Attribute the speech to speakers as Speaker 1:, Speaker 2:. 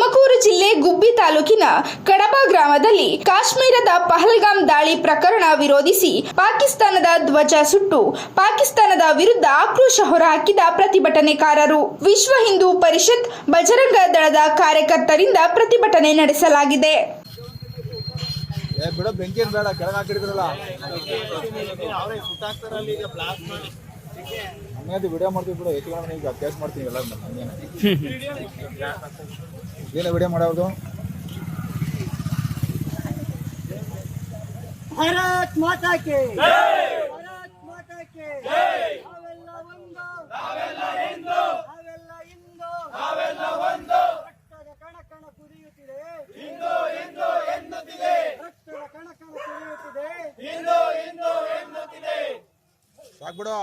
Speaker 1: ತುಮಕೂರು ಜಿಲ್ಲೆ ಗುಬ್ಬಿ ತಾಲೂಕಿನ ಕಡಬ ಗ್ರಾಮದಲ್ಲಿ ಕಾಶ್ಮೀರದ ಪಹಲ್ಗಾಮ್ ದಾಳಿ ಪ್ರಕರಣ ವಿರೋಧಿಸಿ ಪಾಕಿಸ್ತಾನದ ಧ್ವಜ ಸುಟ್ಟು ಪಾಕಿಸ್ತಾನದ ವಿರುದ್ಧ ಆಕ್ರೋಶ ಹೊರಹಾಕಿದ ಪ್ರತಿಭಟನೆಕಾರರು. ವಿಶ್ವ ಹಿಂದೂ ಪರಿಷತ್, ಬಜರಂಗ ದಳದ ಕಾರ್ಯಕರ್ತರಿಂದ ಪ್ರತಿಭಟನೆ ನಡೆಸಲಾಗಿದೆ.
Speaker 2: ವಿಡಿಯೋ ಮಾಡ್ತೀವಿ ಬಿಡು, ಈಗ ಕೇಸ್ ಮಾಡ್ತೀವಿ ಎಲ್ಲ. ಏನು ವಿಡಿಯೋ ಮಾಡೋದು?
Speaker 3: ಭಾರತ್ ಮಾತಾ ಕೆ ಭಾರತ್ ಮಾತಾ ಕೆ ನಾವೆಲ್ಲ ಒಂದು, ನಾವೆಲ್ಲ ಹಿಂದೂ, ನಾವೆಲ್ಲ ಹಿಂದೂ, ನಾವೆಲ್ಲ ಒಂದು. ರಕ್ತದ ಕಣಕಣ ಕುದಿಯುತ್ತಿದೆ, ಹಿಂದೂ ಹಿಂದೂ ಎನ್ನುತ್ತಿದೆ. ರಕ್ತದ ಕಣಕಣ ಕುದಿಯುತ್ತಿದೆ, ಹಿಂದೂ ಹಿಂದೂ ಎನ್ನುತ್ತಿದೆ.
Speaker 2: ಸಾಕು ಬಿಡು.